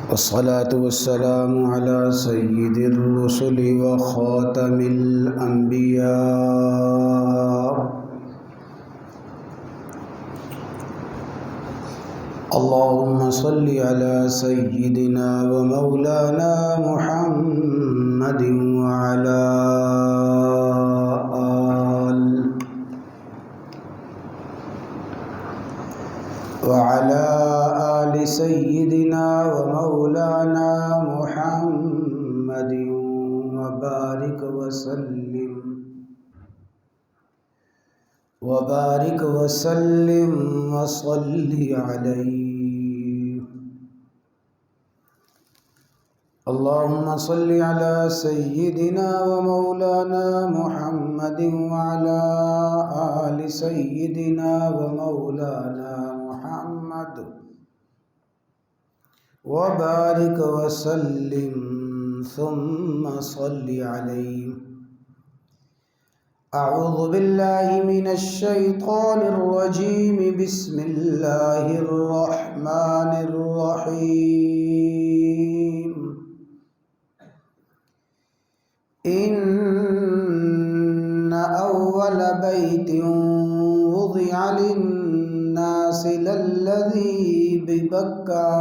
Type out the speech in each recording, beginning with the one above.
والصلاة والسلام على سيد الرسل وخاتم الأنبياء اللهم صل على سيدنا ومولانا محمد وعلى آل سيدنا ومولانا محمد وبارك وسلم وصل عليه. اللهم صل على سيدنا ومولانا محمد وعلى آل سيدنا ومولانا محمد وبارك وسلم ثم صل عليه. أعوذ بالله من الشيطان الرجيم. بسم الله الرحمن الرحيم. إن أول بيت وضع للناس للذي ببكة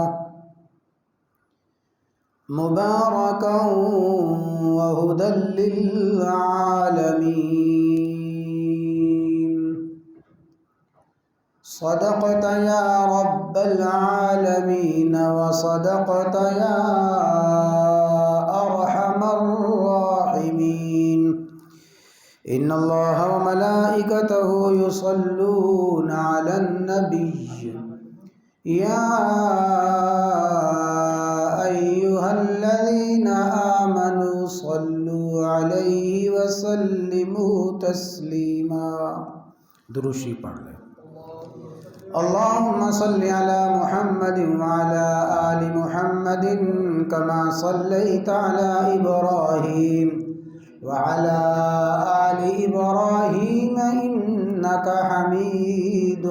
مباركا وهدى للعالمين. صدقت يا رب العالمين وصدقت يا أرحم الراحمين. إن الله وملائكته يصلون على النبي يا أيها الذين آمنوا صلوا عليه وسلموا تسليما. دروشی پڑھ لیں. اللهم صل على محمد وعلى آل محمد كما صليت على إبراهيم وعلى آل إبراهيم إنك حميد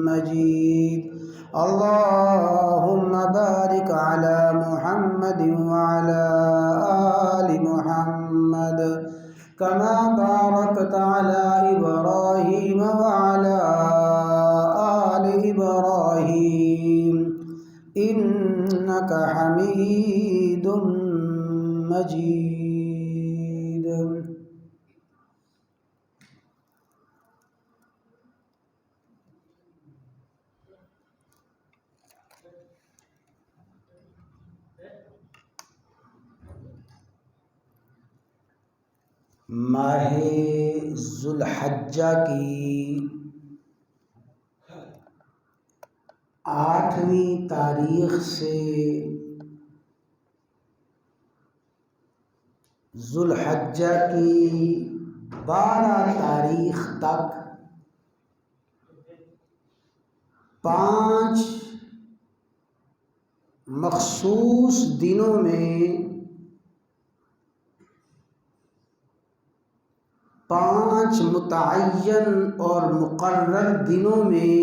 مجيد. اللهم بارك على محمد وعلى آل محمد كما باركت على إبراهيم وعلى آل إبراهيم إنك حميد مجيد. ماہ ذوالحجہ کی 8ویں تاریخ سے ذوالحجہ کی 12 تاریخ تک 5 مخصوص دنوں میں 5 متعین اور مقرر دنوں میں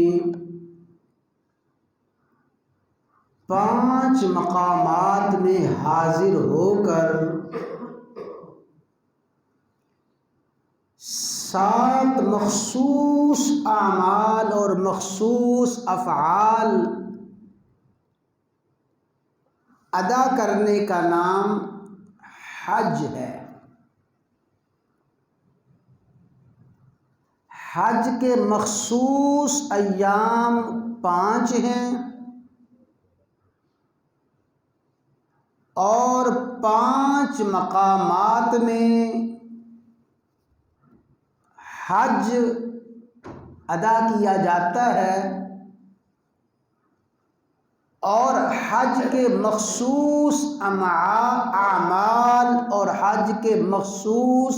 5 مقامات میں حاضر ہو کر 7 مخصوص اعمال اور مخصوص افعال ادا کرنے کا نام حج ہے. حج کے مخصوص ایام 5 ہیں اور 5 مقامات میں حج ادا کیا جاتا ہے اور حج کے مخصوص اعمال اور حج کے مخصوص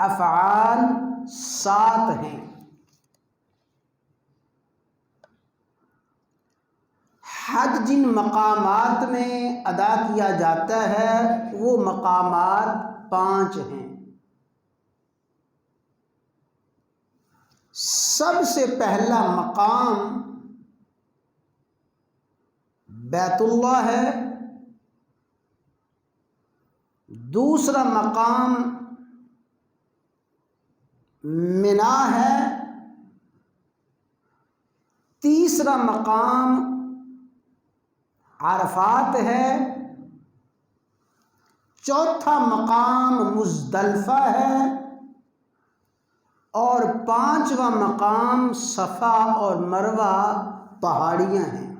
افعال 7 ہیں. حج جن مقامات میں ادا کیا جاتا ہے وہ مقامات 5 ہیں. سب سے پہلا مقام بیت اللہ ہے دوسرا مقام منا ہے، تیسرا مقام عرفات ہے، چوتھا مقام مزدلفہ ہے، اور پانچواں مقام صفا اور مروہ پہاڑیاں ہیں۔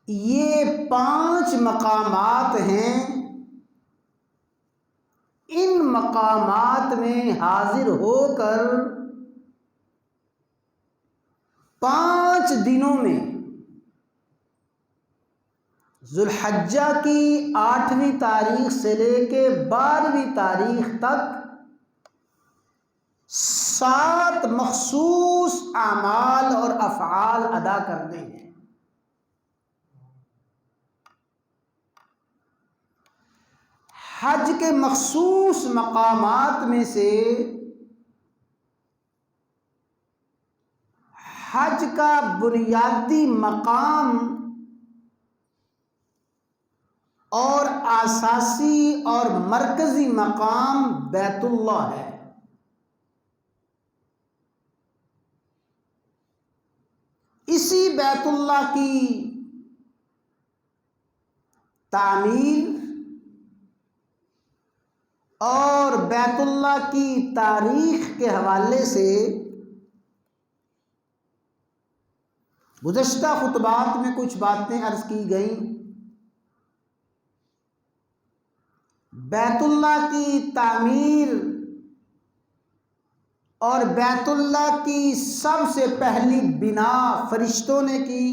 یہ 5 مقامات ہیں۔ ان مقامات میں حاضر ہو کر 5 دنوں میں ذوالحجہ کی 8ویں تاریخ سے لے کے 12ویں تاریخ تک 7 مخصوص اعمال اور افعال ادا کرنے ہیں۔ حج کے مخصوص مقامات میں سے حج کا بنیادی مقام اور اساسی اور مرکزی مقام بیت اللہ ہے۔ اسی بیت اللہ کی تعمیر اور بیت اللہ کی تاریخ کے حوالے سے گزشتہ خطبات میں کچھ باتیں عرض کی گئیں۔ بیت اللہ کی تعمیر اور بیت اللہ کی سب سے پہلی بنا فرشتوں نے کی۔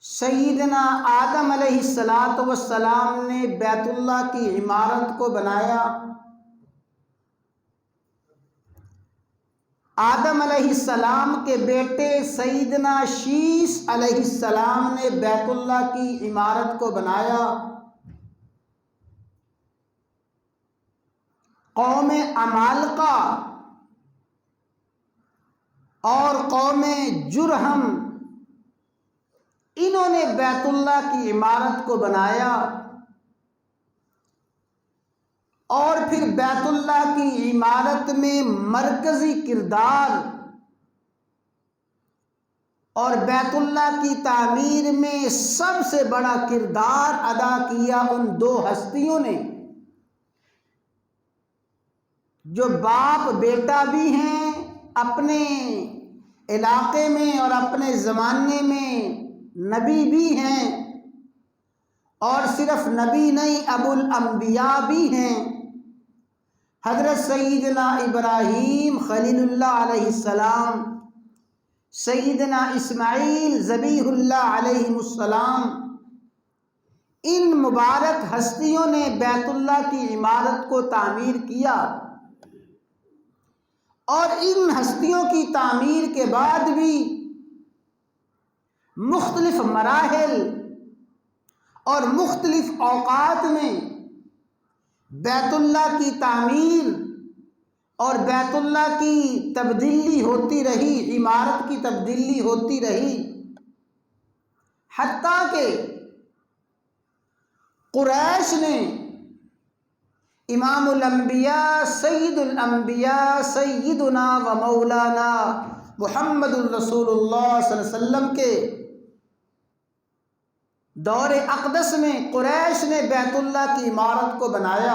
سیدنا آدم علیہ السلام نے بیت اللہ کی عمارت کو بنایا۔ آدم علیہ السلام کے بیٹے سیدنا شیس علیہ السلام نے بیت اللہ کی عمارت کو بنایا۔ قوم عمالقہ اور قوم جرہم انہوں نے بیت اللہ کی عمارت کو بنایا، اور پھر بیت اللہ کی عمارت میں مرکزی کردار اور بیت اللہ کی تعمیر میں سب سے بڑا کردار ادا کیا ان 2 ہستیوں نے، جو باپ بیٹا بھی ہیں، اپنے علاقے میں اور اپنے زمانے میں نبی بھی ہیں، اور صرف نبی نہیں ابو الانبیاء بھی ہیں۔ حضرت سیدنا ابراہیم خلیل اللہ علیہ السلام، سیدنا اسماعیل ذبیح اللہ علیہ السلام، ان مبارک ہستیوں نے بیت اللہ کی عمارت کو تعمیر کیا، اور ان ہستیوں کی تعمیر کے بعد بھی مختلف مراحل اور مختلف اوقات میں بیت اللہ کی تعمیر اور بیت اللہ کی تبدیلی ہوتی رہی، عمارت کی تبدیلی ہوتی رہی، حتیٰ کہ قریش نے امام الانبیاء سید الانبیاء سیدنا و مولانا محمد الرسول اللہ صلی اللہ علیہ وسلم کے دور اقدس میں قریش نے بیت اللہ کی عمارت کو بنایا،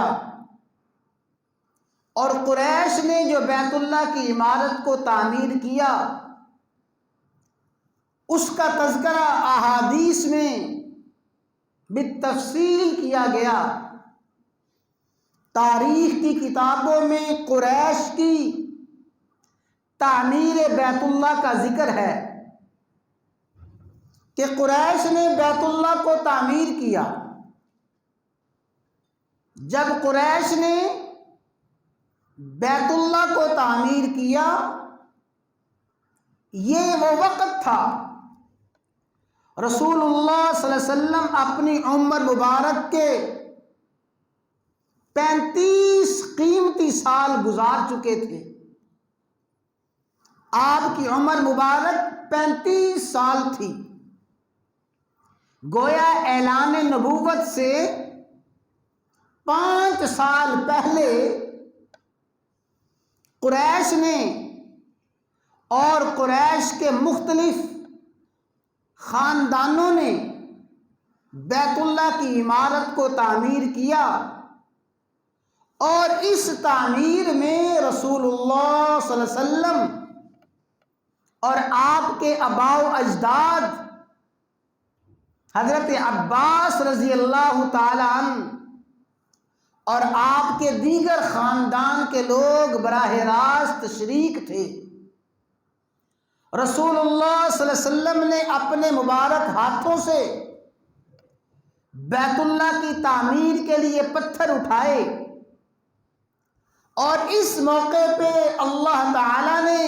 اور قریش نے جو بیت اللہ کی عمارت کو تعمیر کیا اس کا تذکرہ احادیث میں بالتفصیل کیا گیا۔ تاریخ کی کتابوں میں قریش کی تعمیر بیت اللہ کا ذکر ہے کہ قریش نے بیت اللہ کو تعمیر کیا۔ جب قریش نے بیت اللہ کو تعمیر کیا، یہ وہ وقت تھا رسول اللہ صلی اللہ علیہ وسلم اپنی عمر مبارک کے 35 قیمتی سال گزار چکے تھے۔ آپ کی عمر مبارک 35 سال تھی، گویا اعلان نبوت سے 5 سال پہلے قریش نے اور قریش کے مختلف خاندانوں نے بیت اللہ کی عمارت کو تعمیر کیا، اور اس تعمیر میں رسول اللہ صلی اللہ علیہ وسلم اور آپ کے آباء و اجداد حضرت عباس رضی اللہ تعالی عنہ اور آپ کے دیگر خاندان کے لوگ براہ راست شریک تھے۔ رسول اللہ صلی اللہ علیہ وسلم نے اپنے مبارک ہاتھوں سے بیت اللہ کی تعمیر کے لیے پتھر اٹھائے، اور اس موقع پہ اللہ تعالی نے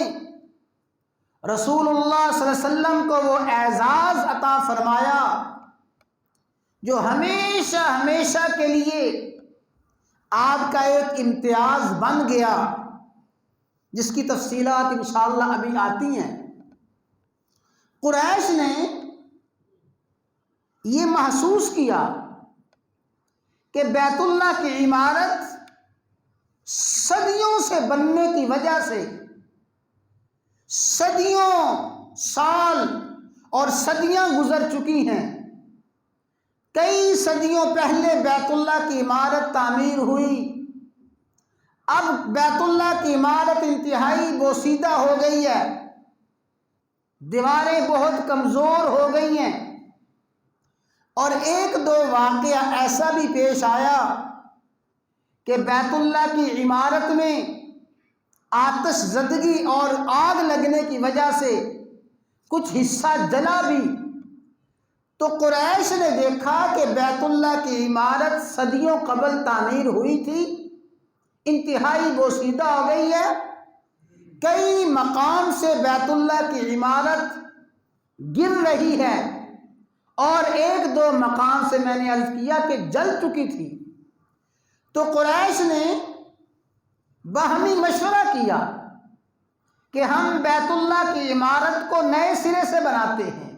رسول اللہ صلی اللہ علیہ وسلم کو وہ اعزاز عطا فرمایا جو ہمیشہ ہمیشہ کے لیے آپ کا ایک امتیاز بن گیا، جس کی تفصیلات انشاءاللہ ابھی آتی ہیں۔ قریش نے یہ محسوس کیا کہ بیت اللہ کی عمارت صدیوں سے بننے کی وجہ سے صدیوں سال اور صدیاں گزر چکی ہیں۔ کئی صدیوں پہلے بیت اللہ کی عمارت تعمیر ہوئی، اب بیت اللہ کی عمارت انتہائی بوسیدہ ہو گئی ہے، دیواریں بہت کمزور ہو گئی ہیں، اور ایک دو واقعہ ایسا بھی پیش آیا کہ بیت اللہ کی عمارت میں آتش زدگی اور آگ لگنے کی وجہ سے کچھ حصہ جلا بھی، تو قریش نے دیکھا کہ بیت اللہ کی عمارت صدیوں قبل تعمیر ہوئی تھی، انتہائی بوسیدہ ہو گئی ہے، کئی مقام سے بیت اللہ کی عمارت گر رہی ہے، اور ایک دو مقام سے میں نے عرض کیا کہ جل چکی تھی۔ تو قریش نے باہمی مشورہ کیا کہ ہم بیت اللہ کی عمارت کو نئے سرے سے بناتے ہیں،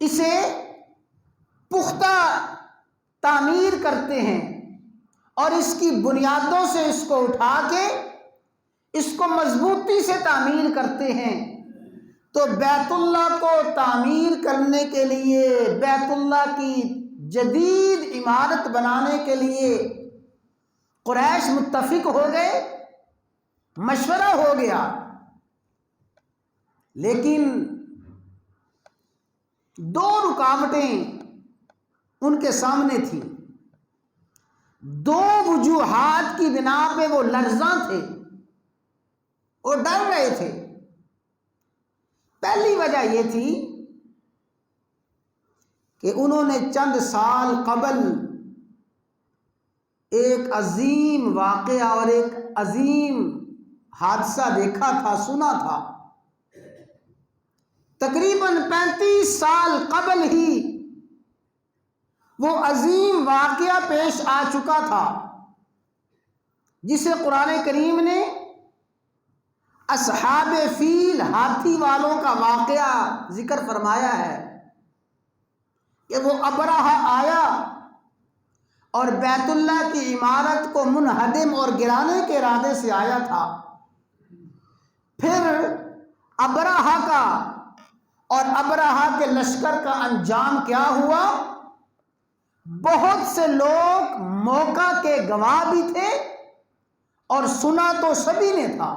اسے پختہ تعمیر کرتے ہیں، اور اس کی بنیادوں سے اس کو اٹھا کے اس کو مضبوطی سے تعمیر کرتے ہیں۔ تو بیت اللہ کو تعمیر کرنے کے لیے، بیت اللہ کی جدید عمارت بنانے کے لیے قریش متفق ہو گئے، مشورہ ہو گیا، لیکن 2 رکاوٹیں ان کے سامنے تھیں، 2 وجوہات کی بنا پہ وہ لرزاں تھے، وہ ڈر رہے تھے۔ پہلی وجہ یہ تھی کہ انہوں نے چند سال قبل ایک عظیم واقعہ اور ایک عظیم حادثہ دیکھا تھا، سنا تھا۔ تقریباً 35 سال قبل ہی وہ عظیم واقعہ پیش آ چکا تھا، جسے قرآن کریم نے اصحاب فیل، ہاتھی والوں کا واقعہ ذکر فرمایا ہے کہ وہ ابرہہ آیا اور بیت اللہ کی عمارت کو منہدم اور گرانے کے ارادے سے آیا تھا۔ پھر ابرہہ کا اور ابرہہ کے لشکر کا انجام کیا ہوا؟ بہت سے لوگ موقع کے گواہ بھی تھے، اور سنا تو سبھی نے تھا۔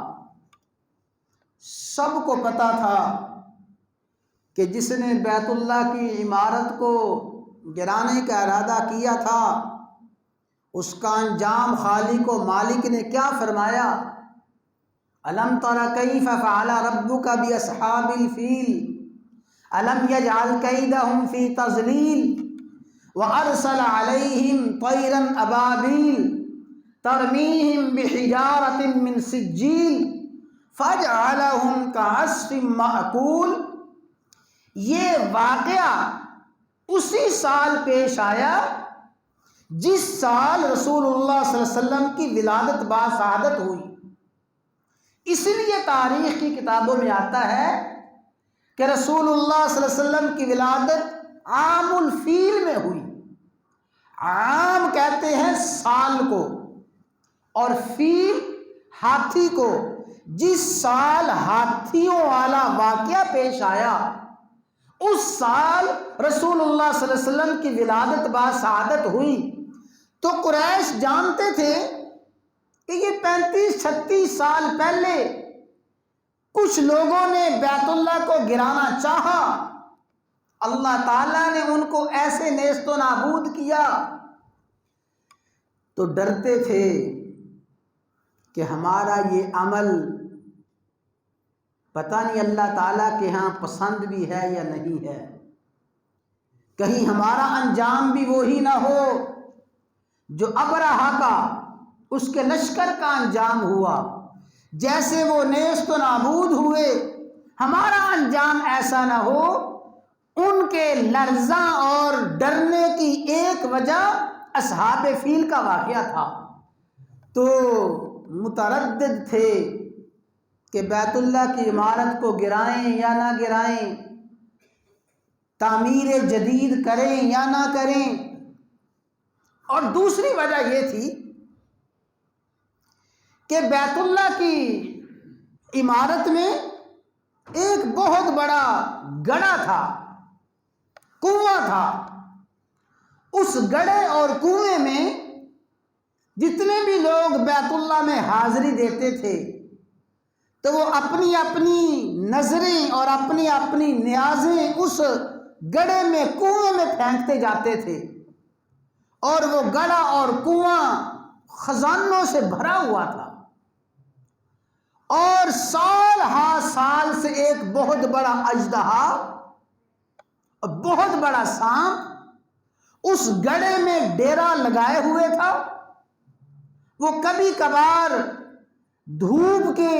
سب کو پتا تھا کہ جس نے بیت اللہ کی عمارت کو گرانے کا ارادہ کیا تھا، اس کا انجام خالق و مالک نے کیا فرمایا؟ الم تر کیف فعل ربک باصحاب الفیل الم یجعل کیدہم فی تضلیل وارسل علیہم طیرا ابابیل ترمیہم بحجارۃ من سجیل فجعلہم کعصف مأکول۔ یہ واقعہ اسی سال پیش آیا جس سال رسول اللہ صلی اللہ علیہ وسلم کی ولادت باشہادت ہوئی۔ اس لیے تاریخ کی کتابوں میں آتا ہے کہ رسول اللہ صلی اللہ علیہ وسلم کی ولادت عام الفیل میں ہوئی۔ عام کہتے ہیں سال کو، اور فیل ہاتھی کو۔ جس سال ہاتھیوں والا واقعہ پیش آیا اس سال رسول اللہ صلی اللہ علیہ وسلم کی ولادت باسعادت ہوئی، تو قریش جانتے تھے کہ یہ 35-36 سال پہلے کچھ لوگوں نے بیت اللہ کو گرانا چاہا، اللہ تعالیٰ نے ان کو ایسے نیست و نابود کیا، تو ڈرتے تھے کہ ہمارا یہ عمل پتہ نہیں اللہ تعالیٰ کے ہاں پسند بھی ہے یا نہیں ہے، کہیں ہمارا انجام بھی وہی نہ ہو جو ابرہہ کا، اس کے لشکر کا انجام ہوا۔ جیسے وہ نیست و نابود ہوئے، ہمارا انجام ایسا نہ ہو۔ ان کے لرزاں اور ڈرنے کی ایک وجہ اصحاب فیل کا واقعہ تھا، تو متردد تھے کہ بیت اللہ کی عمارت کو گرائیں یا نہ گرائیں، تعمیر جدید کریں یا نہ کریں۔ اور دوسری وجہ یہ تھی کہ بیت اللہ کی عمارت میں ایک بہت بڑا گڑھا تھا، کنواں تھا۔ اس گڑھے اور کنویں میں جتنے بھی لوگ بیت اللہ میں حاضری دیتے تھے تو وہ اپنی اپنی نظریں اور اپنی اپنی نیازیں اس گڑھے میں، کنویں میں پھینکتے جاتے تھے، اور وہ گڑھا اور کنواں خزانوں سے بھرا ہوا تھا، اور سال ہا سال سے ایک بہت بڑا اژدہا، بہت بڑا سانپ اس گڑھے میں ڈیرا لگائے ہوئے تھا۔ وہ کبھی کبھار دھوپ کے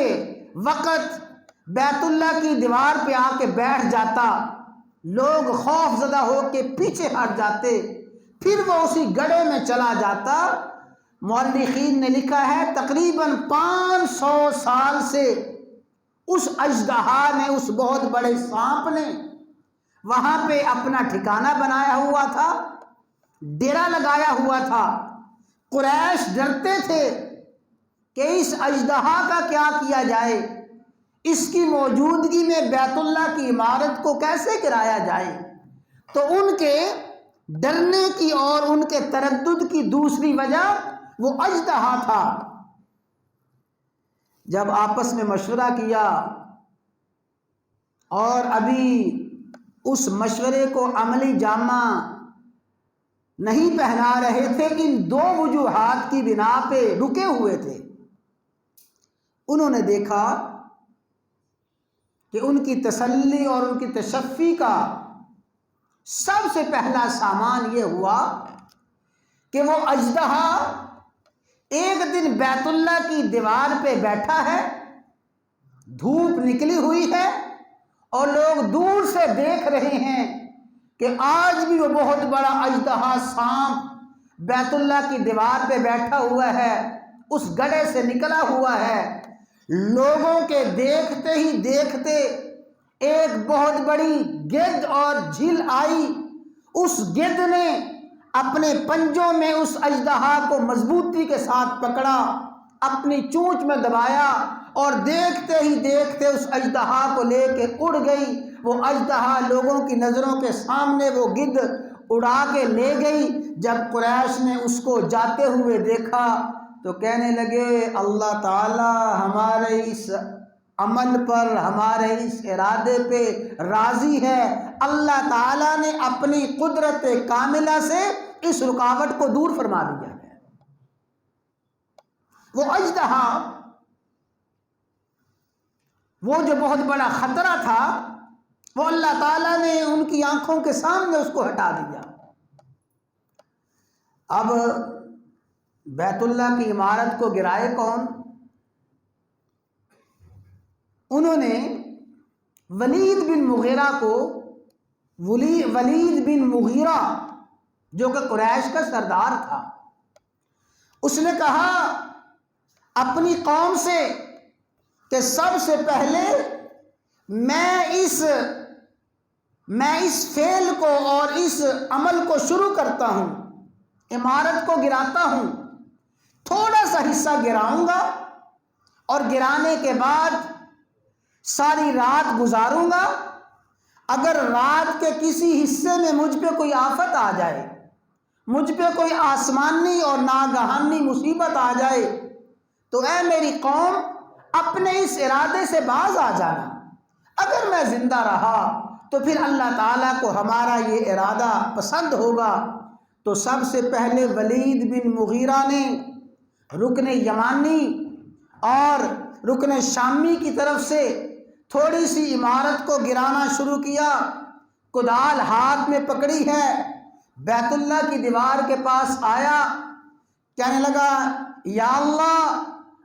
وقت بیت اللہ کی دیوار پہ آ کے بیٹھ جاتا، لوگ خوف زدہ ہو کے پیچھے ہٹ جاتے، پھر وہ اسی گڑھے میں چلا جاتا۔ مورخین نے لکھا ہے تقریباً 500 سال سے اس اژدہا نے، اس بہت بڑے سانپ نے وہاں پہ اپنا ٹھکانہ بنایا ہوا تھا، ڈیرا لگایا ہوا تھا۔ قریش ڈرتے تھے کہ اس اژدہا کا کیا کیا جائے، اس کی موجودگی میں بیت اللہ کی عمارت کو کیسے گرایا جائے۔ تو ان کے ڈرنے کی اور ان کے تردد کی دوسری وجہ وہ اژدہا تھا۔ جب آپس میں مشورہ کیا اور ابھی اس مشورے کو عملی جامہ نہیں پہنا رہے تھے، ان دو وجوہات کی بنا پہ رکے ہوئے تھے۔ انہوں نے دیکھا کہ ان کی تسلی اور ان کی تشفی کا سب سے پہلا سامان یہ ہوا کہ وہ اژدہا ایک دن بیت اللہ کی دیوار پہ بیٹھا ہے، دھوپ نکلی ہوئی ہے اور لوگ دور سے دیکھ رہے ہیں کہ آج بھی وہ بہت بڑا اژدہا سانپ بیت اللہ کی دیوار پہ بیٹھا ہوا ہے، اس گڑھے سے نکلا ہوا ہے۔ لوگوں کے دیکھتے ہی دیکھتے ایک بہت بڑی گدھ اور جھیل آئی، اس گدھ نے اپنے پنجوں میں اس اژدہا کو مضبوطی کے ساتھ پکڑا، اپنی چونچ میں دبایا، اور دیکھتے ہی دیکھتے اس اژدہا کو لے کے اڑ گئی۔ وہ اژدہا لوگوں کی نظروں کے سامنے وہ گدھ اڑا کے لے گئی۔ جب قریش نے اس کو جاتے ہوئے دیکھا تو کہنے لگے اللہ تعالی ہمارے اس عمل پر، ہمارے اس ارادے پہ راضی ہے، اللہ تعالیٰ نے اپنی قدرت کاملہ سے اس رکاوٹ کو دور فرما دیا ہے۔ وہ اژدہا، وہ جو بہت بڑا خطرہ تھا، وہ اللہ تعالیٰ نے ان کی آنکھوں کے سامنے اس کو ہٹا دیا۔ اب بیت اللہ کی عمارت کو گرائے کون؟ انہوں نے ولید بن مغیرہ کو، ولید بن مغیرہ جو کہ قریش کا سردار تھا، اس نے کہا اپنی قوم سے کہ سب سے پہلے میں اس میں اس فعل کو اور اس عمل کو شروع کرتا ہوں، عمارت کو گراتا ہوں، تھوڑا سا حصہ گراؤں گا اور گرانے کے بعد ساری رات گزاروں گا۔ اگر رات کے کسی حصے میں مجھ پہ کوئی آفت آ جائے، مجھ پہ کوئی آسمانی اور ناگہانی مصیبت آ جائے، تو اے میری قوم اپنے اس ارادے سے باز آ جانا۔ اگر میں زندہ رہا تو پھر اللہ تعالیٰ کو ہمارا یہ ارادہ پسند ہوگا۔ تو سب سے پہلے ولید بن مغیرہ نے رکن یمانی اور رکن شامی کی طرف سے تھوڑی سی عمارت کو گرانا شروع کیا۔ کدال ہاتھ میں پکڑی ہے، بیت اللہ کی دیوار کے پاس آیا، کہنے لگا یا اللہ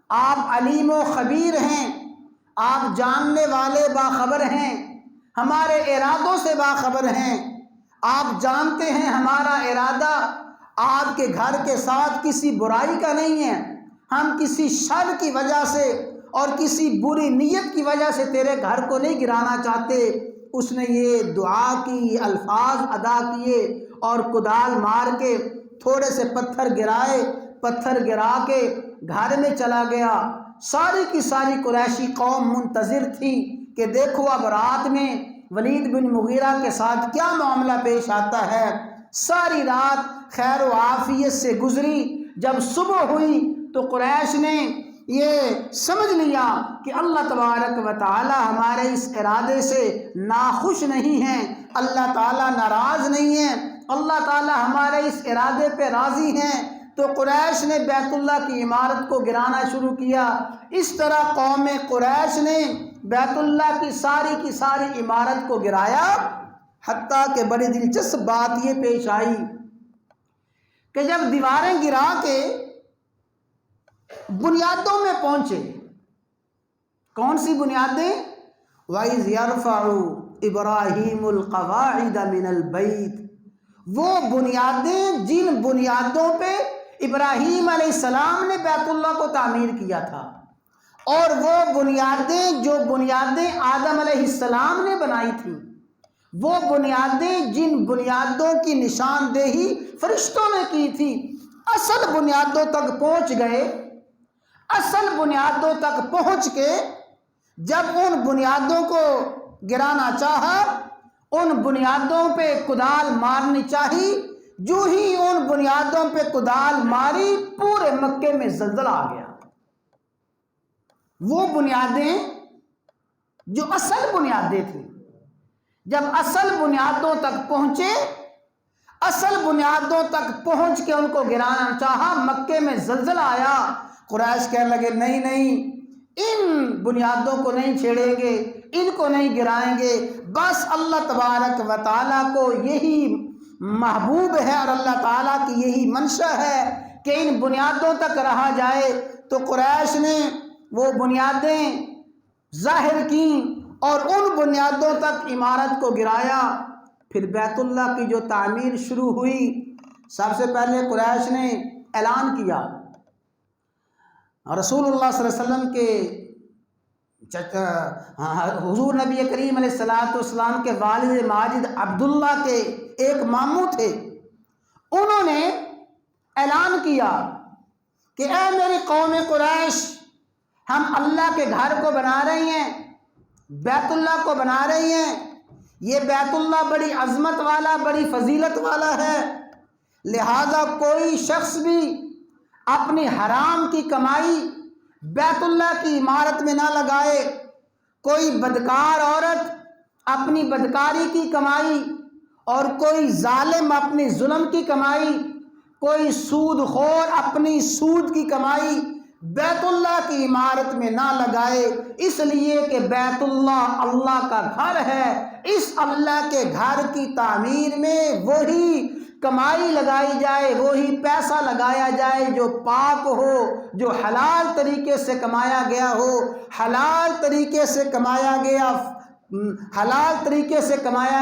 آپ علیم و خبیر ہیں، آپ جاننے والے باخبر ہیں، ہمارے ارادوں سے باخبر ہیں، آپ جانتے ہیں ہمارا ارادہ آپ کے گھر کے ساتھ کسی برائی کا نہیں ہے، ہم کسی شر کی وجہ سے اور کسی بری نیت کی وجہ سے تیرے گھر کو نہیں گرانا چاہتے۔ اس نے یہ دعا کی، الفاظ ادا کیے اور کدال مار کے تھوڑے سے پتھر گرائے، پتھر گرا کے گھر میں چلا گیا۔ ساری کی ساری قریشی قوم منتظر تھی کہ دیکھو اب رات میں ولید بن مغیرہ کے ساتھ کیا معاملہ پیش آتا ہے۔ ساری رات خیر و عافیت سے گزری۔ جب صبح ہوئی تو قریش نے یہ سمجھ لیا کہ اللہ تبارک و تعالی ہمارے اس ارادے سے ناخوش نہیں ہیں، اللہ تعالیٰ ناراض نہیں ہیں، اللہ تعالیٰ ہمارے اس ارادے پہ راضی ہیں۔ تو قریش نے بیت اللہ کی عمارت کو گرانا شروع کیا۔ اس طرح قوم قریش نے بیت اللہ کی ساری عمارت کو گرایا، حتیٰ کہ بڑی دلچسپ بات یہ پیش آئی کہ جب دیواریں گرا کے بنیادوں میں پہنچے، کون سی بنیادیں؟ وَإِذْ يَرْفَعُ إِبْرَاهِيمُ الْقَوَاعِدَ مِنَ الْبَيْتِ، وہ بنیادیں جن بنیادوں پہ ابراہیم علیہ السلام نے بیت اللہ کو تعمیر کیا تھا، اور وہ بنیادیں جو بنیادیں آدم علیہ السلام نے بنائی تھیں، وہ بنیادیں جن بنیادوں کی نشاندہی فرشتوں نے کی تھی، اصل بنیادوں تک پہنچ گئے۔ اصل بنیادوں تک پہنچ کے جب ان بنیادوں کو گرانا چاہا، ان بنیادوں پہ کدال مارنی چاہی، جو ہی ان بنیادوں پہ کدال ماری پورے مکے میں زلزلہ آ گیا۔ وہ بنیادیں جو اصل بنیادیں تھیں، جب اصل بنیادوں تک پہنچے، اصل بنیادوں تک پہنچ کے ان کو گرانا چاہا، مکے میں زلزلہ آیا۔ قریش کہنے لگے نہیں نہیں، ان بنیادوں کو نہیں چھیڑیں گے، ان کو نہیں گرائیں گے، بس اللہ تبارک و تعالیٰ کو یہی محبوب ہے اور اللہ تعالیٰ کی یہی منشا ہے کہ ان بنیادوں تک رہا جائے۔ تو قریش نے وہ بنیادیں ظاہر کیں اور ان بنیادوں تک عمارت کو گرایا۔ پھر بیت اللہ کی جو تعمیر شروع ہوئی، سب سے پہلے قریش نے اعلان کیا، رسول اللہ صلی اللہ علیہ وسلم کے حضور نبی کریم علیہ السلام کے والد ماجد عبداللہ کے ایک ماموں تھے، انہوں نے اعلان کیا کہ اے میری قوم قریش، ہم اللہ کے گھر کو بنا رہے ہیں، بیت اللہ کو بنا رہے ہیں۔ یہ بیت اللہ بڑی عظمت والا، بڑی فضیلت والا ہے، لہذا کوئی شخص بھی اپنی حرام کی کمائی بیت اللہ کی عمارت میں نہ لگائے، کوئی بدکار عورت اپنی بدکاری کی کمائی اور کوئی ظالم اپنی ظلم کی کمائی، کوئی سود خور اپنی سود کی کمائی بیت اللہ کی عمارت میں نہ لگائے، اس لیے کہ بیت اللہ اللہ کا گھر ہے۔ اس اللہ کے گھر کی تعمیر میں وہی کمائی لگائی جائے، وہی پیسہ لگایا جائے جو پاک ہو، جو حلال طریقے سے کمایا گیا ہو، حلال طریقے سے کمایا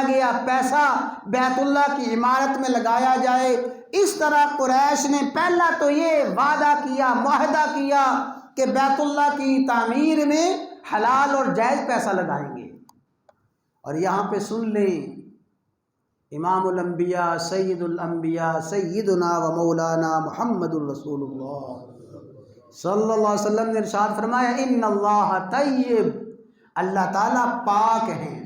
گیا پیسہ بیت اللہ کی عمارت میں لگایا جائے۔ اس طرح قریش نے پہلا تو یہ وعدہ کیا، معاہدہ کیا کہ بیت اللہ کی تعمیر میں حلال اور جائز پیسہ لگائیں گے۔ اور یہاں پہ سن لیں امام الانبیاء سید الانبیاء سیدنا و مولانا محمد الرسول اللہ صلی اللہ علیہ وسلم نے ارشاد فرمایا ان اللہ طیب، اللہ تعالیٰ پاک ہیں،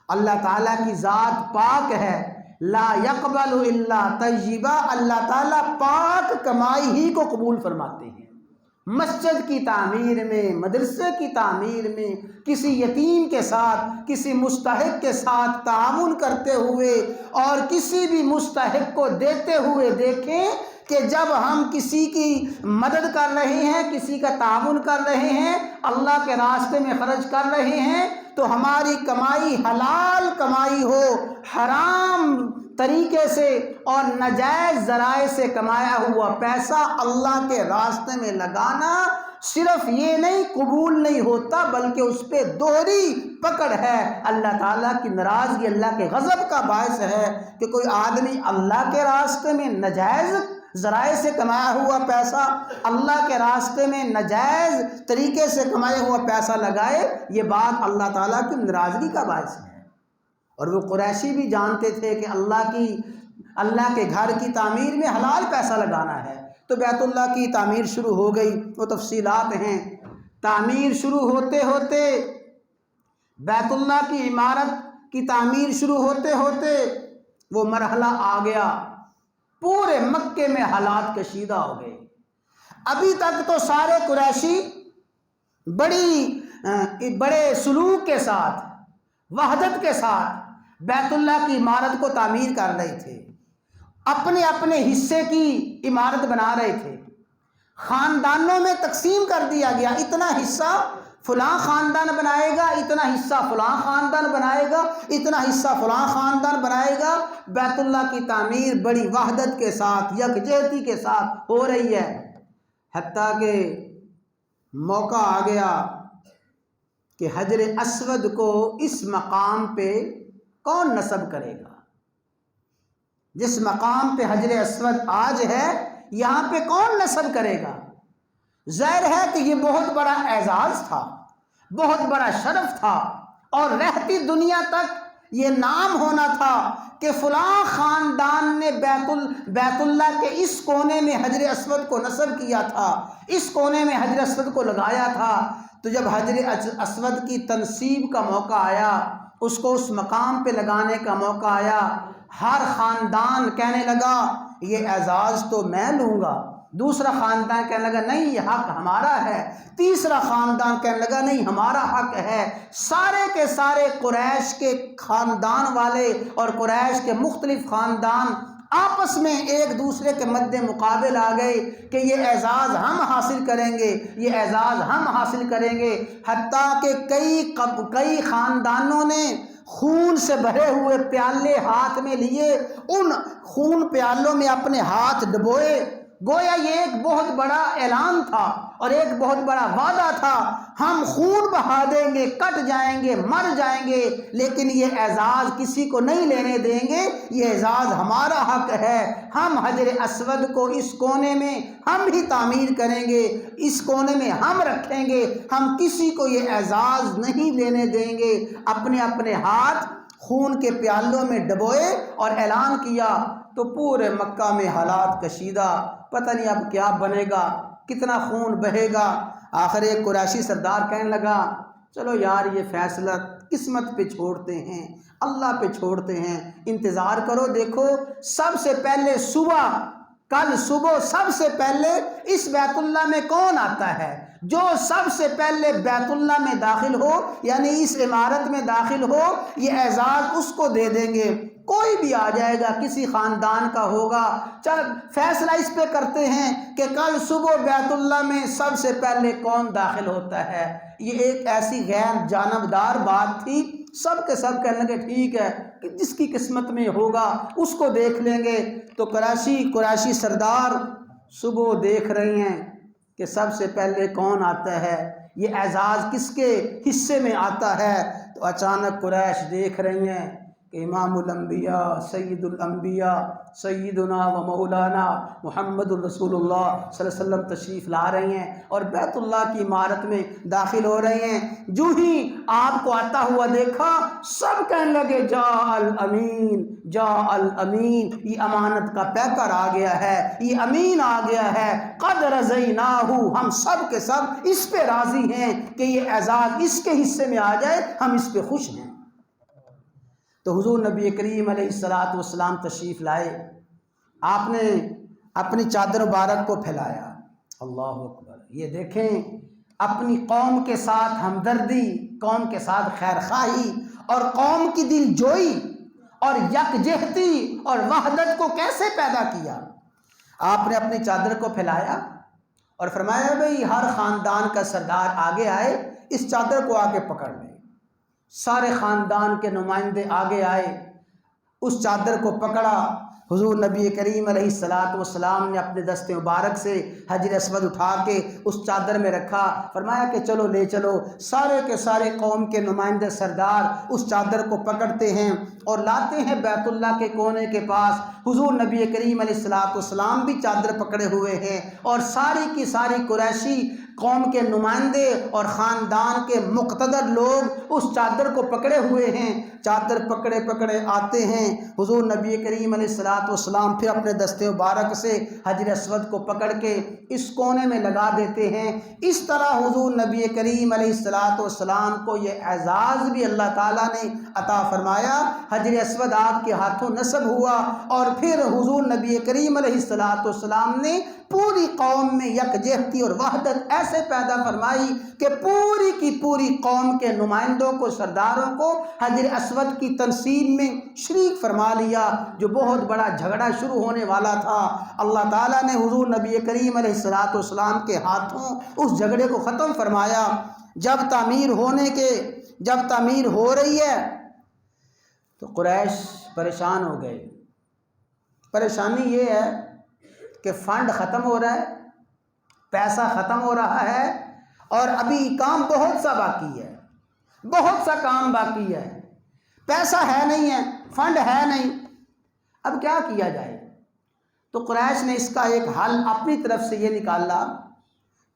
اللہ تعالیٰ کی ذات پاک ہے، لا یقبل الا طیبا، اللہ تعالیٰ پاک کمائی ہی کو قبول فرماتے ہیں۔ مسجد کی تعمیر میں، مدرسے کی تعمیر میں کسی یتیم کے ساتھ، کسی مستحق کے ساتھ تعاون کرتے ہوئے اور کسی بھی مستحق کو دیتے ہوئے دیکھیں کہ جب ہم کسی کی مدد کر رہے ہیں، کسی کا تعاون کر رہے ہیں، اللہ کے راستے میں خرچ کر رہے ہیں، تو ہماری کمائی حلال کمائی ہو، حرام طریقے سے اور ناجائز ذرائع سے کمایا ہوا پیسہ اللہ کے راستے میں لگانا صرف یہ نہیں قبول نہیں ہوتا، بلکہ اس پہ دوہری پکڑ ہے، اللہ تعالیٰ کی ناراضگی، اللہ کے غضب کا باعث ہے کہ کوئی آدمی اللہ کے راستے میں ناجائز ذرائع سے کمایا ہوا پیسہ، اللہ کے راستے میں ناجائز طریقے سے کمایا ہوا پیسہ لگائے، یہ بات اللہ تعالیٰ کی ناراضگی کا باعث ہے۔ اور وہ قریشی بھی جانتے تھے کہ اللہ کے گھر کی تعمیر میں حلال پیسہ لگانا ہے، تو بیت اللہ کی تعمیر شروع ہو گئی۔ وہ تفصیلات ہیں، تعمیر شروع ہوتے ہوتے بیت اللہ کی عمارت کی تعمیر شروع ہوتے ہوتے وہ مرحلہ آ گیا، پورے مکے میں حالات کشیدہ ہو گئے۔ ابھی تک تو سارے قریشی بڑے سلوک کے ساتھ، وحدت کے ساتھ بیت اللہ کی عمارت کو تعمیر کر رہے تھے، اپنے اپنے حصے کی عمارت بنا رہے تھے، خاندانوں میں تقسیم کر دیا گیا، اتنا حصہ فلاں خاندان بنائے گا، اتنا حصہ فلاں خاندان بنائے گا، اتنا حصہ فلاں خاندان بنائے گا۔ بیت اللہ کی تعمیر بڑی وحدت کے ساتھ، یکجہتی کے ساتھ ہو رہی ہے، حتیٰ کہ موقع آ گیا کہ حجر اسود کو اس مقام پہ کون نصب کرے گا؟ جس مقام پہ حجر اسود آج ہے، یہاں پہ کون نصب کرے گا؟ ظاہر ہے کہ یہ بہت بڑا اعزاز تھا، بہت بڑا شرف تھا، اور رہتی دنیا تک یہ نام ہونا تھا کہ فلاں خاندان نے بیت اللہ کے اس کونے میں حجر اسود کو نصب کیا تھا، اس کونے میں حجر اسود کو لگایا تھا۔ تو جب حجر اسود کی تنصیب کا موقع آیا، اس کو اس مقام پہ لگانے کا موقع آیا، ہر خاندان کہنے لگا یہ اعزاز تو میں لوں گا، دوسرا خاندان کہنے لگا نہیں یہ حق ہمارا ہے، تیسرا خاندان کہنے لگا نہیں ہمارا حق ہے۔ سارے کے سارے قریش کے خاندان والے اور قریش کے مختلف خاندان آپس میں ایک دوسرے کے مد مقابل آ گئے کہ یہ اعزاز ہم حاصل کریں گے، یہ اعزاز ہم حاصل کریں گے، حتیٰ کہ کئی خاندانوں نے خون سے بھرے ہوئے پیالے ہاتھ میں لیے، ان خون پیالوں میں اپنے ہاتھ ڈبوئے، گویا یہ ایک بہت بڑا اعلان تھا اور ایک بہت بڑا وعدہ تھا، ہم خون بہا دیں گے، کٹ جائیں گے، مر جائیں گے، لیکن یہ اعزاز کسی کو نہیں لینے دیں گے، یہ اعزاز ہمارا حق ہے، ہم حجر اسود کو اس کونے میں ہم ہی تعمیر کریں گے، اس کونے میں ہم رکھیں گے، ہم کسی کو یہ اعزاز نہیں لینے دیں گے۔ اپنے اپنے ہاتھ خون کے پیالوں میں ڈبوئے اور اعلان کیا، تو پورے مکہ میں حالات کشیدہ، پتہ نہیں اب کیا بنے گا، کتنا خون بہے گا۔ آخر ایک قریشی سردار کہنے لگا چلو یار یہ فیصلہ قسمت پہ چھوڑتے ہیں، اللہ پہ چھوڑتے ہیں، انتظار کرو، دیکھو سب سے پہلے کل صبح سب سے پہلے اس بیت اللہ میں کون آتا ہے، جو سب سے پہلے بیت اللہ میں داخل ہو، یعنی اس عمارت میں داخل ہو، یہ اعزاز اس کو دے دیں گے۔ کوئی بھی آ جائے گا، کسی خاندان کا ہوگا، چل فیصلہ اس پہ کرتے ہیں کہ کل صبح بیت اللہ میں سب سے پہلے کون داخل ہوتا ہے۔ یہ ایک ایسی غیر جانبدار بات تھی، سب کے سب کہنے لگے ٹھیک ہے، کہ جس کی قسمت میں ہوگا اس کو دیکھ لیں گے۔ تو قریشی سردار صبح دیکھ رہے ہیں کہ سب سے پہلے کون آتا ہے، یہ اعزاز کس کے حصے میں آتا ہے۔ تو اچانک قریش دیکھ رہی ہیں کہ امام الانبیاء سید الانبیاء سیدنا و مولانا محمد الرسول اللہ صلی اللہ علیہ وسلم تشریف لا رہے ہیں اور بیت اللہ کی عمارت میں داخل ہو رہے ہیں۔ جو ہی آپ کو آتا ہوا دیکھا سب کہنے لگے جاء الامین جاء الامین، یہ امانت کا پیکر آ گیا ہے، یہ امین آ گیا ہے، قد رضیناہ، ہم سب کے سب اس پہ راضی ہیں کہ یہ اعزاز اس کے حصے میں آ جائے، ہم اس پہ خوش ہیں۔ تو حضور نبی کریم علیہ السلام تشریف لائے، آپ نے اپنی چادر مبارک کو پھیلایا، اللہ اکبر۔ یہ دیکھیں اپنی قوم کے ساتھ ہمدردی، قوم کے ساتھ خیر خواہی اور قوم کی دل جوئی اور یکجہتی اور وحدت کو کیسے پیدا کیا۔ آپ نے اپنی چادر کو پھیلایا اور فرمایا بھئی ہر خاندان کا سردار آگے آئے، اس چادر کو آگے پکڑ لیں۔ سارے خاندان کے نمائندے آگے آئے، اس چادر کو پکڑا۔ حضور نبی کریم علیہ السلام نے اپنے دست مبارک سے حجر اسود اٹھا کے اس چادر میں رکھا، فرمایا کہ چلو لے چلو۔ سارے کے سارے قوم کے نمائندے سردار اس چادر کو پکڑتے ہیں اور لاتے ہیں بیت اللہ کے کونے کے پاس۔ حضور نبی کریم علیہ السلام بھی چادر پکڑے ہوئے ہیں اور ساری کی ساری قریشی قوم کے نمائندے اور خاندان کے مقتدر لوگ اس چادر کو پکڑے ہوئے ہیں۔ چادر پکڑے پکڑے آتے ہیں، حضور نبی کریم علیہ السلام پھر اپنے دست مبارک سے حجر اسود کو پکڑ کے اس کونے میں لگا دیتے ہیں۔ اس طرح حضور نبی کریم علیہ السلام کو یہ اعزاز بھی اللہ تعالیٰ نے عطا فرمایا۔ حجر اسود آپ کے ہاتھوں نصب ہوا اور پھر حضور نبی کریم علیہ السلام نے پوری قوم میں یکجہتی اور وحدت ایسے پیدا فرمائی کہ پوری کی پوری قوم کے نمائندوں کو، سرداروں کو حجر اسود کی تنصیب میں شریک فرما لیا۔ جو بہت بڑا جھگڑا شروع ہونے والا تھا، اللہ تعالیٰ نے حضور نبی کریم علیہ السلام کے ہاتھوں اس جھگڑے کو ختم فرمایا۔ جب تعمیر ہو رہی ہے تو قریش پریشان ہو گئے۔ پریشانی یہ ہے کہ فنڈ ختم ہو رہا ہے، پیسہ ختم ہو رہا ہے اور ابھی کام بہت سا باقی ہے، بہت سا کام باقی ہے، پیسہ ہے نہیں ہے، فنڈ ہے نہیں، اب کیا کیا جائے؟ تو قریش نے اس کا ایک حل اپنی طرف سے یہ نکالا،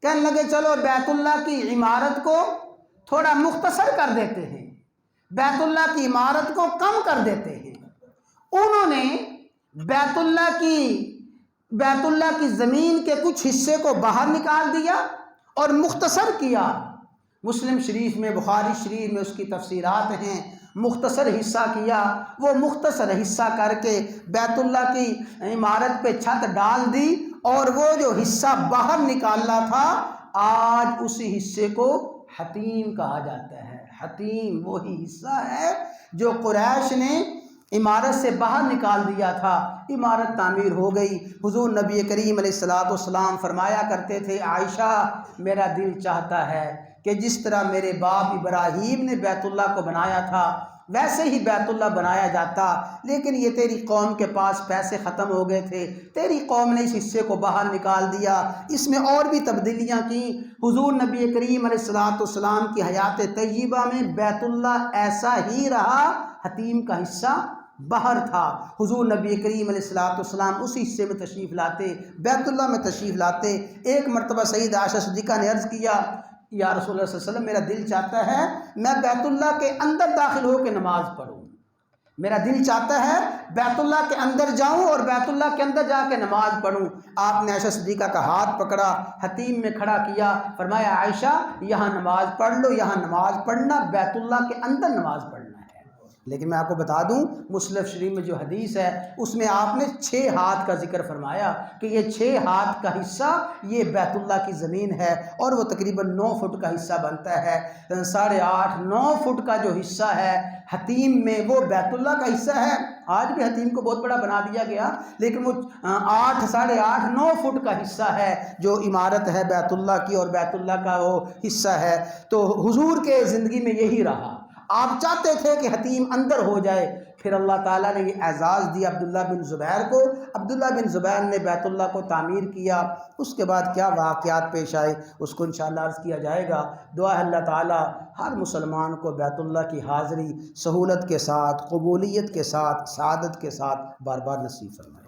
کہنے لگے چلو بیت اللہ کی عمارت کو تھوڑا مختصر کر دیتے ہیں، بیت اللہ کی عمارت کو کم کر دیتے ہیں۔ انہوں نے بیت اللہ کی زمین کے کچھ حصے کو باہر نکال دیا اور مختصر کیا۔ مسلم شریف میں، بخاری شریف میں اس کی تفسیرات ہیں، مختصر حصہ کیا۔ وہ مختصر حصہ کر کے بیت اللہ کی عمارت پہ چھت ڈال دی اور وہ جو حصہ باہر نکالنا تھا آج اسی حصے کو حتیم کہا جاتا ہے۔ حتیم وہی حصہ ہے جو قریش نے عمارت سے باہر نکال دیا تھا۔ عمارت تعمیر ہو گئی۔ حضور نبی کریم علیہ السلام فرمایا کرتے تھے، عائشہ میرا دل چاہتا ہے کہ جس طرح میرے باپ ابراہیم نے بیت اللہ کو بنایا تھا ویسے ہی بیت اللہ بنایا جاتا، لیکن یہ تیری قوم کے پاس پیسے ختم ہو گئے تھے، تیری قوم نے اس حصے کو باہر نکال دیا۔ اس میں اور بھی تبدیلیاں کی۔ حضور نبی کریم علیہ السلام کی حیات طیبہ میں بیت اللہ ایسا ہی رہا، حتیم کا حصہ باہر تھا۔ حضور نبی کریم علیہ السلام اسی حصے میں تشریف لاتے، بیت اللہ میں تشریف لاتے۔ ایک مرتبہ سیدہ عائشہ صدیقہ نے عرض کیا، یا رسول اللہ صلی اللہ علیہ وسلم میرا دل چاہتا ہے میں بیت اللہ کے اندر داخل ہو کے نماز پڑھوں، میرا دل چاہتا ہے بیت اللہ کے اندر جاؤں اور بیت اللہ کے اندر جا کے نماز پڑھوں۔ آپ نے عائشہ صدیقہ کا ہاتھ پکڑا، حتیم میں کھڑا کیا، فرمایا عائشہ یہاں نماز پڑھ لو، یہاں نماز پڑھنا بیت اللہ کے اندر نماز پڑھنا ہے۔ لیکن میں آپ کو بتا دوں مسلم شریف میں جو حدیث ہے اس میں آپ نے 6 ہاتھ کا ذکر فرمایا کہ یہ 6 ہاتھ کا حصہ یہ بیت اللہ کی زمین ہے اور وہ تقریباً 9 فٹ کا حصہ بنتا ہے۔ 8.5 9 فٹ کا جو حصہ ہے حتیم میں وہ بیت اللہ کا حصہ ہے۔ آج بھی حتیم کو بہت بڑا بنا دیا گیا، لیکن وہ 8 8.5 9 فٹ کا حصہ ہے جو عمارت ہے بیت اللہ کی اور بیت اللہ کا وہ حصہ ہے۔ تو حضور کے زندگی میں یہی رہا۔ آپ چاہتے تھے کہ حتیم اندر ہو جائے، پھر اللہ تعالیٰ نے یہ اعزاز دیا عبداللہ بن زبیر کو۔ عبداللہ بن زبیر نے بیت اللہ کو تعمیر کیا، اس کے بعد کیا واقعات پیش آئے اس کو انشاءاللہ عرض کیا جائے گا۔ دعا ہے اللہ تعالیٰ ہر مسلمان کو بیت اللہ کی حاضری سہولت کے ساتھ، قبولیت کے ساتھ، سعادت کے ساتھ بار بار نصیب فرمائے۔